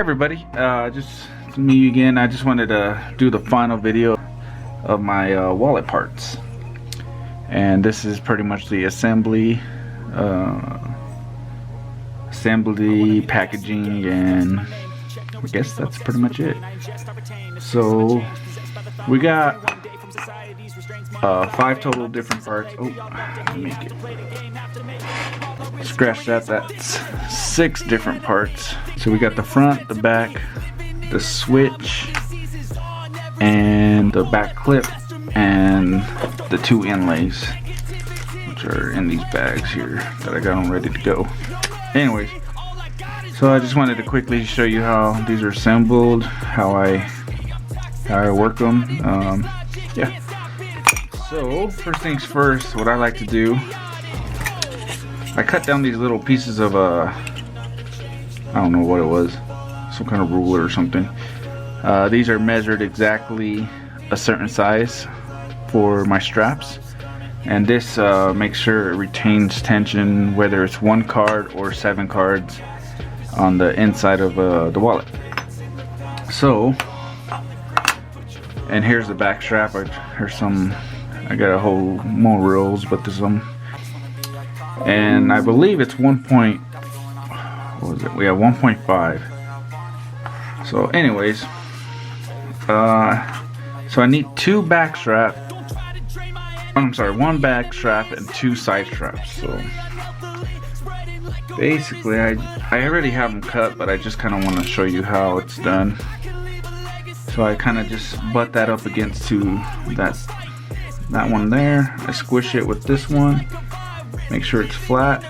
everybody, just me again. I just wanted to do the final video of my wallet parts, and this is pretty much the assembly, packaging, and I guess that's pretty much it. So we got 5 total different parts. Oh, let me scratch that. That's 6 different parts. So we got the front, the back, the switch, and the back clip, and the 2 inlays, which are in these bags here that I got them ready to go. Anyways, so I just wanted to quickly show you how these are assembled, how I work them. Yeah. So first things first, what I like to do, I cut down these little pieces of I don't know what it was, some kind of ruler or something. These are measured exactly a certain size for my straps, and this makes sure it retains tension, whether it's 1 card or 7 cards on the inside of the wallet. So, and here's the back strap. I got a whole more rolls, but there's some, and I believe it's 1.5. So anyways, so I need 2 back strap. I'm sorry, 1 back strap and 2 side straps. So basically, I already have them cut, but I just kind of want to show you how it's done. So I kind of just butt that up against that one there. I squish it with this one, make sure it's flat.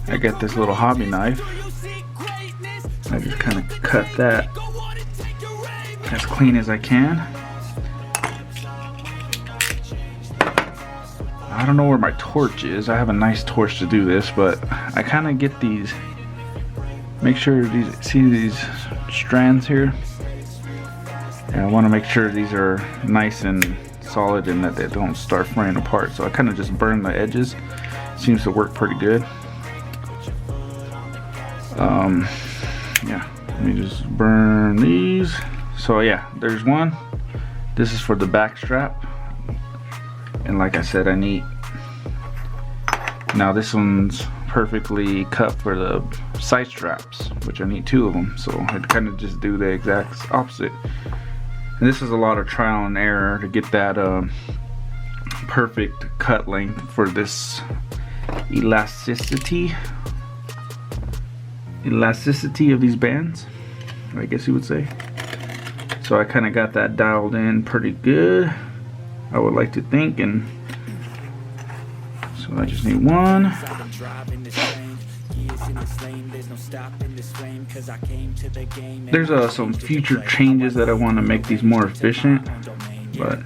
I got this little hobby knife. I just kind of cut that as clean as I can. I don't know where my torch is. I have a nice torch to do this, but I kind of get these, make sure see these strands here? And I want to make sure these are nice and solid and that they don't start fraying apart. So I kind of just burn the edges. Seems to work pretty good. Yeah, let me just burn these. So yeah, there's one. This is for the back strap, and like I said, I need, now this one's perfectly cut for the side straps, which I need 2 of them. So I kind of just do the exact opposite. And this is a lot of trial and error to get that perfect cut length for this elasticity of these bands, I guess you would say. So I kind of got that dialed in pretty good, I would like to think, and so I just need 1. There's some future changes that I want to make these more efficient, but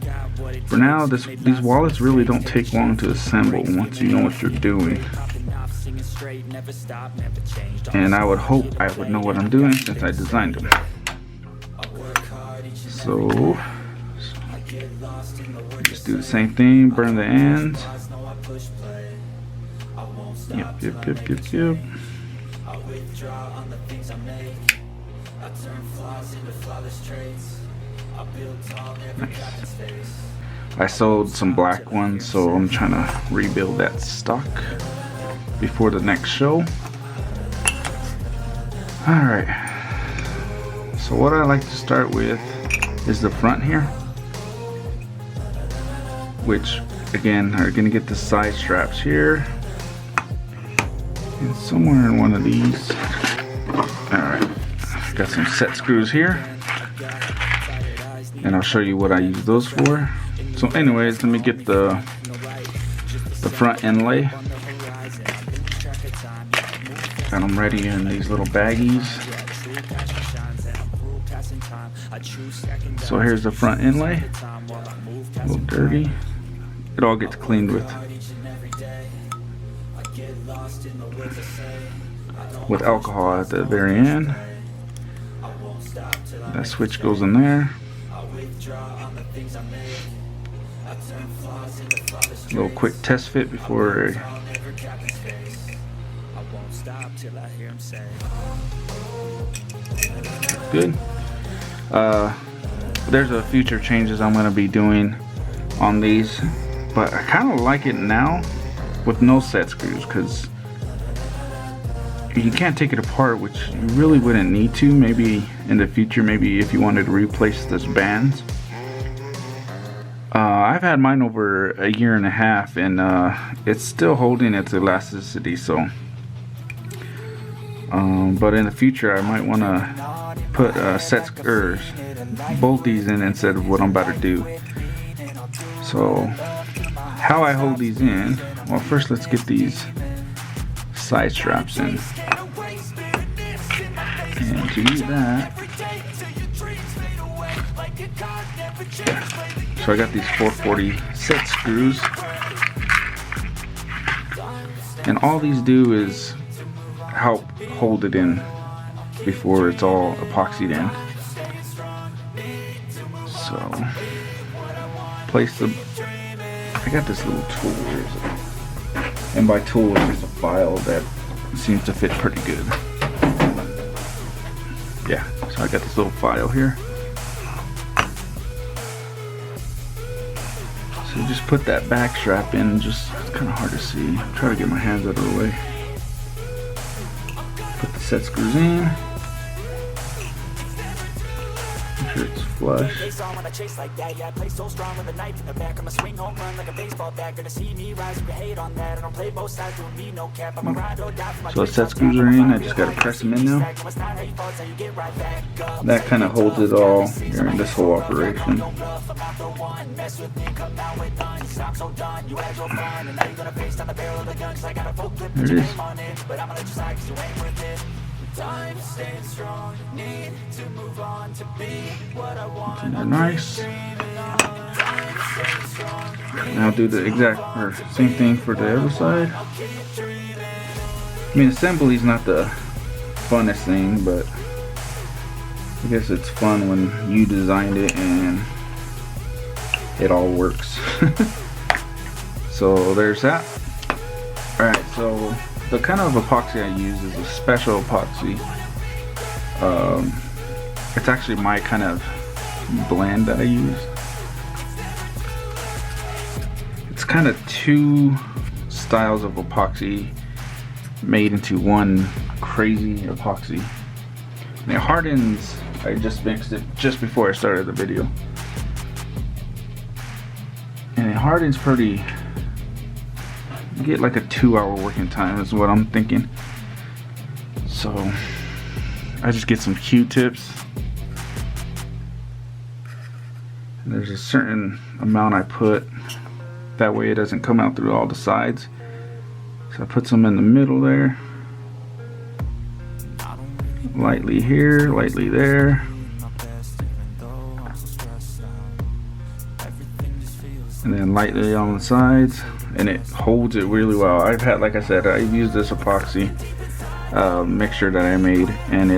for now these wallets really don't take long to assemble once you know what you're doing. And I would hope I would know what I'm doing since I designed them. So just do the same thing, burn the ends. Yep. Nice. I sold some black ones, so I'm trying to rebuild that stock before the next show. Alright, so what I like to start with is the front here, which again are going to get the side straps here and somewhere in one of these. Alright, got some set screws here, and I'll show you what I use those for. So anyways, let me get the front inlay. Got them ready in these little baggies. So here's the front inlay. A little dirty. It all gets cleaned with alcohol at the very end. That switch goes in there. A little quick test fit before Good. There's a future changes I'm going to be doing on these, but I kind of like it now with no set screws, because you can't take it apart, which you really wouldn't need to. Maybe in the future, maybe if you wanted to replace this bands. I've had mine over a year and a half, and it's still holding its elasticity. So, but in the future, I might want to put set screws, bolt these in instead of what I'm about to do. So, how I hold these in? Well, first let's get these side straps in. And to do that, so I got these 440 set screws, and all these do is help hold it in before it's all epoxied in. So place the, I got this little tool, where is it? And by tool it's just a file that seems to fit pretty good. Yeah, so I got this little file here. So you just put that back strap in, just, it's kind of hard to see. Try to get my hands out of the way. Put the set screws in. Make sure it's flush. So the set screws are in, I just gotta press them in now. That kind of holds it all during this whole operation. There it is. Isn't that nice? Now do the exact or same thing for the other side. I mean, assembly is not the funnest thing, but I guess it's fun when you designed it and it all works. So there's that. Alright, so the kind of epoxy I use is a special epoxy. It's actually my kind of blend that I use. It's kind of two styles of epoxy made into one crazy epoxy. And it hardens. I just mixed it just before I started the video, and it hardens pretty. You get like a 2-hour working time is what I'm thinking. So I just get some Q-tips. And there's a certain amount I put, that way it doesn't come out through all the sides. So I put some in the middle there, lightly here, lightly there, and then lightly on the sides, and it holds it really well. I've had, like I said, I've used this epoxy mixture that I made, and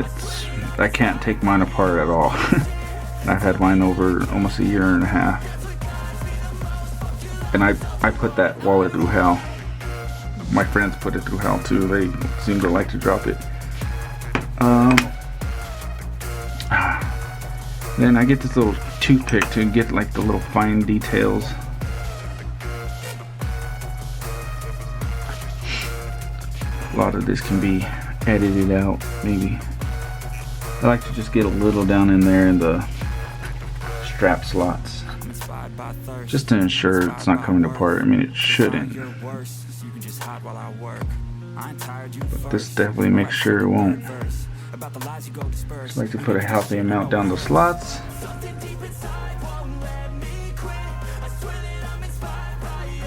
I can't take mine apart at all. I've had mine over almost a year and a half, and I put that wallet through hell. My friends put it through hell too. They seem to like to drop it. Then I get this little toothpick to get like the little fine details. A lot of this can be edited out, maybe. I like to just get a little down in there in the strap slots, just to ensure it's not coming apart. I mean, it shouldn't, but this definitely makes sure it won't. Just like to put a healthy amount down the slots.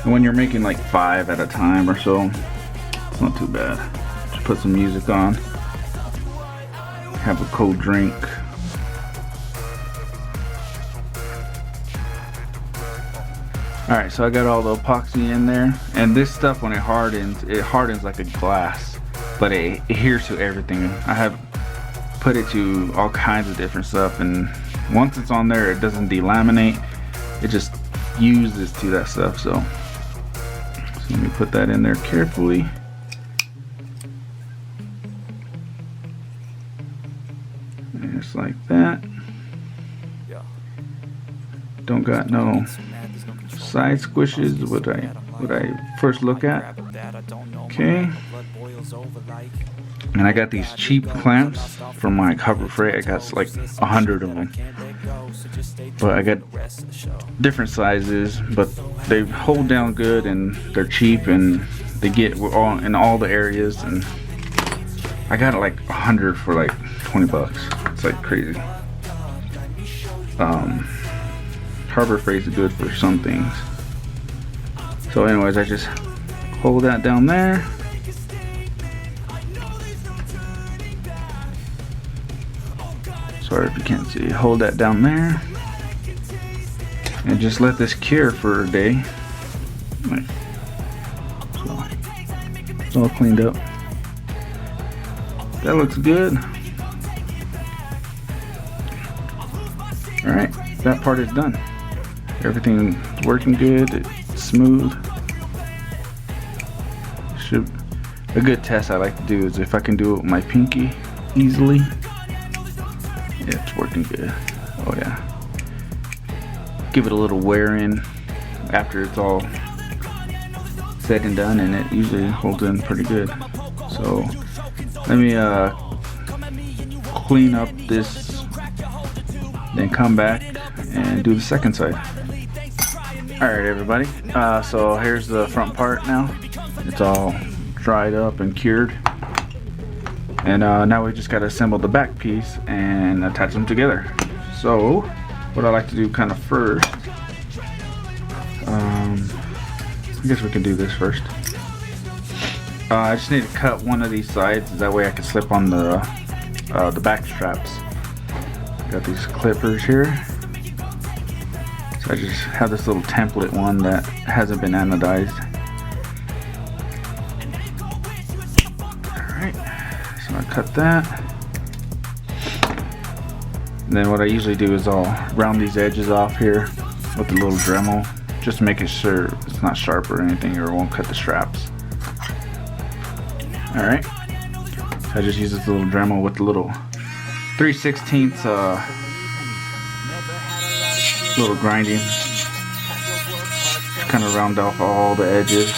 And when you're making like 5 at a time or so, it's not too bad. Just put some music on, have a cold drink. Alright, so I got all the epoxy in there, and this stuff, when it hardens like a glass, but it adheres to everything. I have put it to all kinds of different stuff, and once it's on there, it doesn't delaminate, it just fuses to that stuff. So let me put that in there carefully. like that. Don't got no side squishes. What I first look at. Okay. And I got these cheap clamps from my Harbor Freight. I got like 100 of them. But I got different sizes, but they hold down good and they're cheap and they get in all the areas. And I got like 100 for like 20 bucks. It's like crazy. Harbor Freight's good for some things. So anyways, I just hold that down there. Sorry if you can't see. Hold that down there. And just let this cure for a day. So, it's all cleaned up. That looks good. Alright, that part is done. Everything's working good. It's smooth. A good test I like to do is if I can do it with my pinky easily. Yeah, it's working good. Oh yeah. Give it a little wear in after it's all said and done, and it usually holds in pretty good. So let me clean up this, then come back and do the second side. Alright everybody, so here's the front part now. It's all dried up and cured. And now we just got to assemble the back piece and attach them together. So what I like to do kind of first, I guess we can do this first. I just need to cut one of these sides, that way I can slip on the back straps. Got these clippers here. So I just have this little template one that hasn't been anodized. Alright, so I cut that. And then what I usually do is I'll round these edges off here with a little Dremel, just to make sure it's not sharp or anything, or it won't cut the straps. Alright, so I just use this little Dremel with the little 3/16 little grinding to kind of round off all the edges.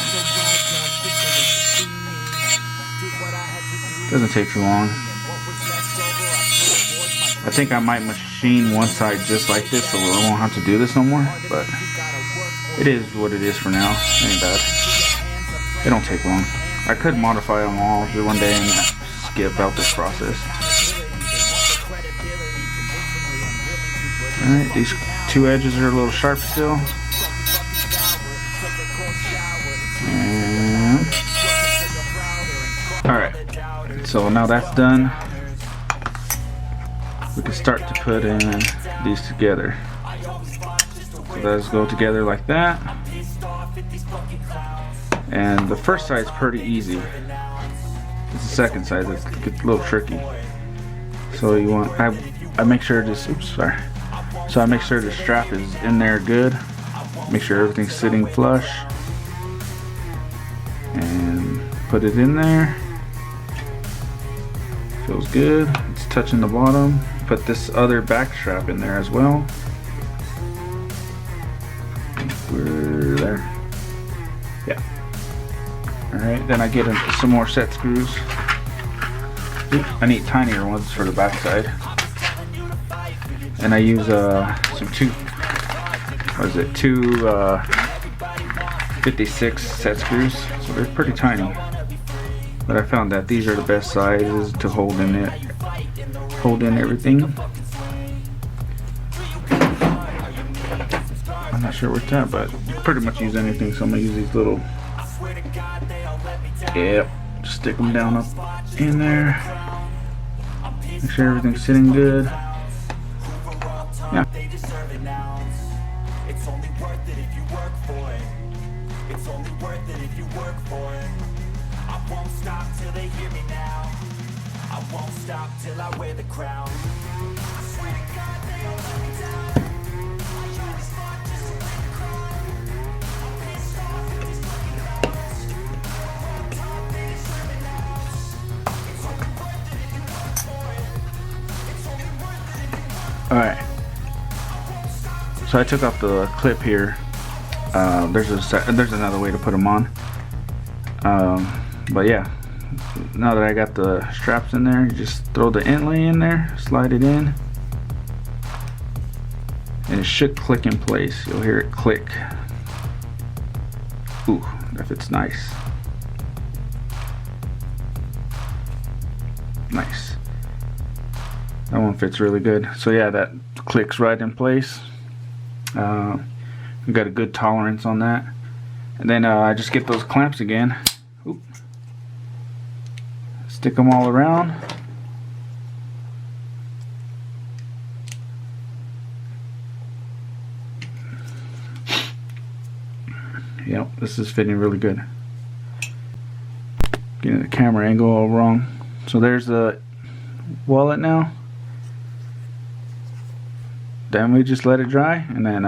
Doesn't take too long. I think I might machine one side just like this, so I won't have to do this no more, but it is what it is for now. It ain't bad. It don't take long. I could modify them all one day and skip out this process. Alright, these two edges are a little sharp still. And alright, so now that's done, we can start to put in these together. So those go together like that. And the first side is pretty easy. It's the second side that gets a little tricky. So you want, I make sure this, So I make sure the strap is in there good. Make sure everything's sitting flush. And put it in there. Feels good. It's touching the bottom. Put this other back strap in there as well. We're there. Yeah. Alright, then I get some more set screws. Oops, I need tinier ones for the back side. And I use two 56 set screws, so they're pretty tiny. But I found that these are the best sizes to hold in everything. I'm not sure what's at, but you can pretty much use anything. So I'm gonna use these little, just stick them down up in there. Make sure everything's sitting good. Yeah. It's only worth it if you work for it. It's only worth it if you work for it. I won't stop till they hear me now. I won't stop till I wear the crown. I swear to God they all let me down. I try to stop just to win the crown. I'm pissed off at these fucking hours. On top they deserve it now. It's only worth it if you work for it. It's only worth it. So I took off the clip here. There's another way to put them on. But yeah, now that I got the straps in there, you just throw the inlay in there, slide it in, and it should click in place. You'll hear it click. Ooh, that fits nice. Nice. That one fits really good. So yeah, that clicks right in place. We got a good tolerance on that. And then I just get those clamps again. Oop. Stick them all around. Yep, this is fitting really good. Getting the camera angle all wrong. So there's the wallet now. Then we just let it dry, and then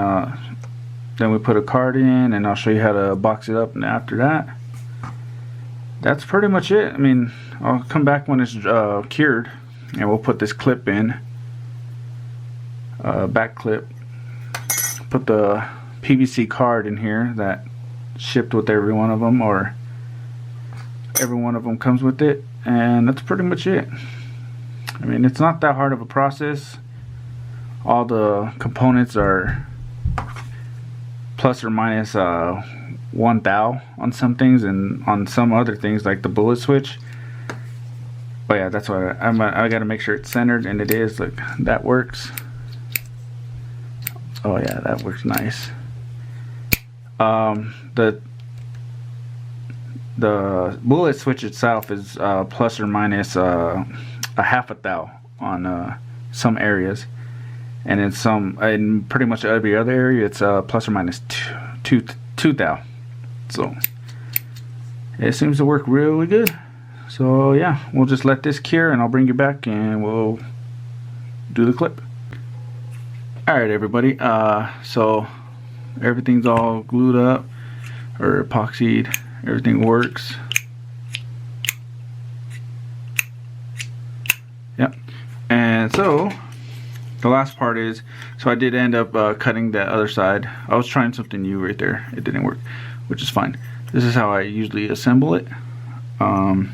we put a card in, and I'll show you how to box it up. And after that, that's pretty much it. I mean, I'll come back when it's cured, and we'll put this clip in, back clip. Put the PVC card in here that shipped with every one of them, or every one of them comes with it, and that's pretty much it. I mean, it's not that hard of a process. All the components are plus or minus 1 thou on some things, and on some other things like the bullet switch. But yeah, that's why I got to make sure it's centered, and it is. Look, that works. Oh yeah, that works nice. The bullet switch itself is plus or minus a half a thou on some areas, and in pretty much every other area it's plus or minus two thou. So it seems to work really good. So yeah, we'll just let this cure, and I'll bring you back and we'll do the clip. Alright everybody, so everything's all glued up or epoxied. Everything works. Yep. And so the last part is, so I did end up cutting that other side. I was trying something new right there. It didn't work, which is fine. This is how I usually assemble it. So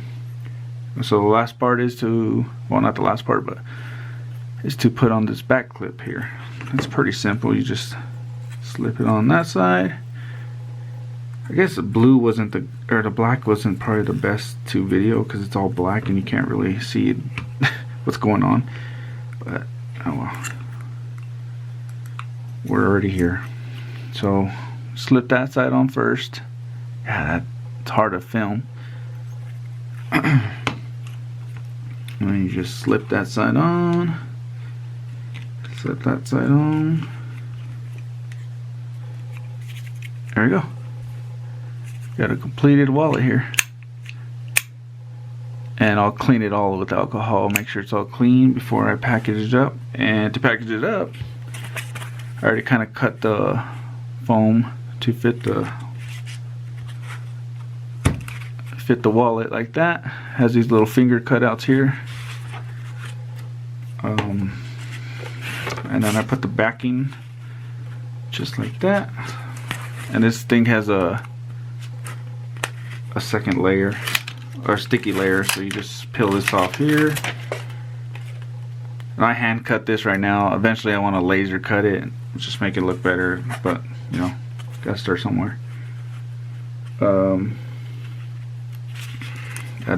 the last part is to, well, not the last part, but is to put on this back clip here. It's pretty simple. You just slip it on that side. I guess the blue wasn't the black wasn't probably the best to video because it's all black and you can't really see what's going on. But oh well, we're already here. So slip that side on first. Yeah, that's hard to film. And then you just slip that side on. Slip that side on. There we go. Got a completed wallet here. And I'll clean it all with alcohol. Make sure it's all clean before I package it up. And to package it up, I already kind of cut the foam to fit the wallet like that. Has these little finger cutouts here. And then I put the backing just like that. And this thing has a second layer, or sticky layer, so you just peel this off here. And I hand cut this right now. Eventually I want to laser cut it, just make it look better, but you know, gotta start somewhere. That'd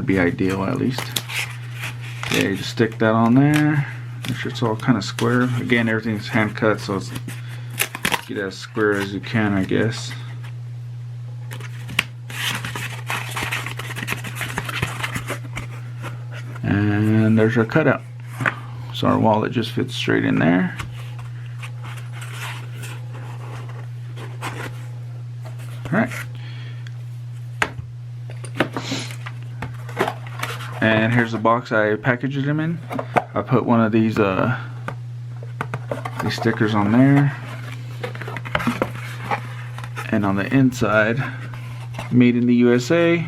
be ideal at least. Yeah, you just stick that on there. Make sure it's all kind of square. Again, everything's hand cut, so it's get as square as you can, I guess. And there's our cutout. So our wallet just fits straight in there. Alright. And here's the box I packaged them in. I put one of these stickers on there. And on the inside, made in the USA,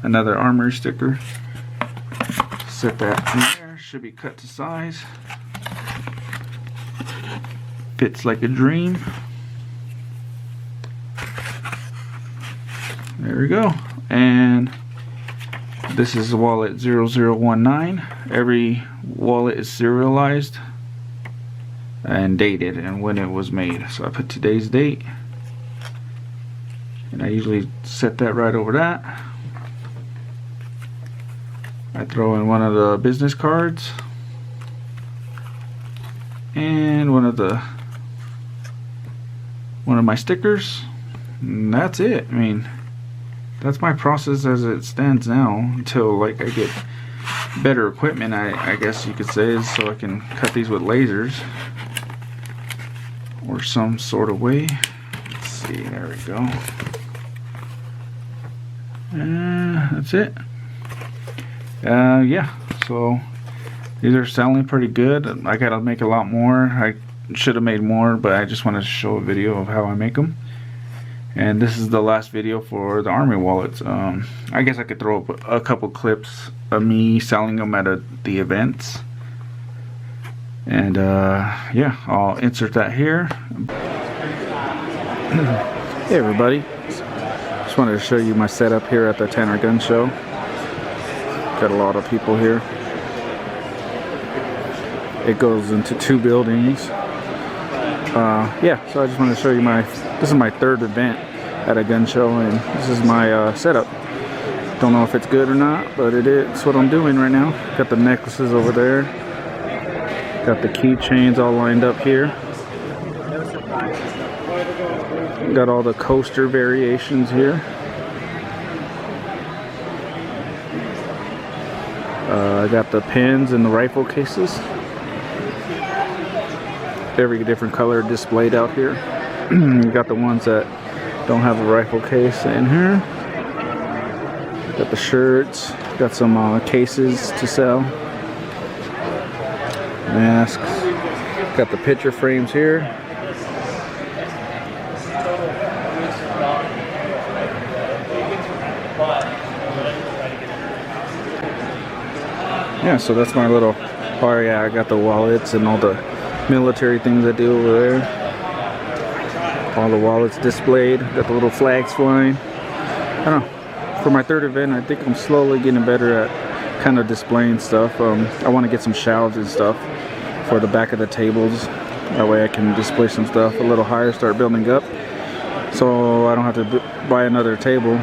another Armory sticker. Set that in there. Should be cut to size. Fits like a dream. There we go. And this is wallet 0019. Every wallet is serialized and dated and when it was made. So I put today's date, and I usually set that right over that. I throw in one of the business cards and one of my stickers, and that's it. I mean, that's my process as it stands now until like I get better equipment, I guess you could say, so I can cut these with lasers or some sort of way. Let's see, there we go. That's it. Yeah, so these are selling pretty good. I gotta make a lot more. I should have made more, but I just wanted to show a video of how I make them. And this is the last video for the Armory wallets. I guess I could throw up a couple clips of me selling them at the events. And yeah, I'll insert that here. Hey everybody, just wanted to show you my setup here at the Tanner Gun Show. Got a lot of people here. It goes into 2 buildings. Yeah, so I just wanted to show you this is my 3rd event at a gun show, and this is my setup. Don't know if it's good or not, but it's what I'm doing right now. Got the necklaces over there. Got the keychains all lined up here. Got all the coaster variations here. I got the pins and the rifle cases. Every different color displayed out here. You got the ones that don't have a rifle case in here. Got the shirts. Got some cases to sell. Masks. Got the picture frames here. Yeah, so that's my little, oh yeah, I got the wallets and all the military things I do over there. All the wallets displayed, got the little flags flying. I don't know, for my 3rd event, I think I'm slowly getting better at kind of displaying stuff. I want to get some shelves and stuff for the back of the tables. That way I can display some stuff a little higher, start building up, so I don't have to buy another table.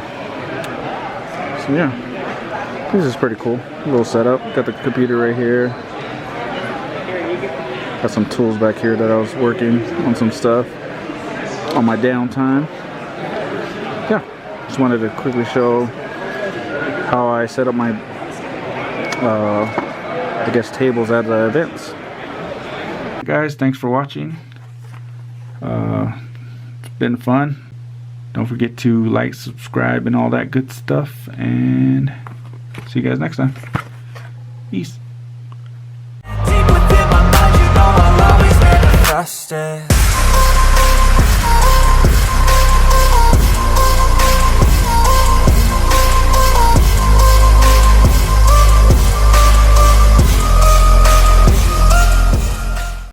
So yeah. This is pretty cool. Little setup. Got the computer right here. Got some tools back here that I was working on some stuff on my downtime. Yeah, just wanted to quickly show how I set up my, I guess, tables at the events. Guys, thanks for watching. It's been fun. Don't forget to like, subscribe, and all that good stuff. And see you guys next time. Peace.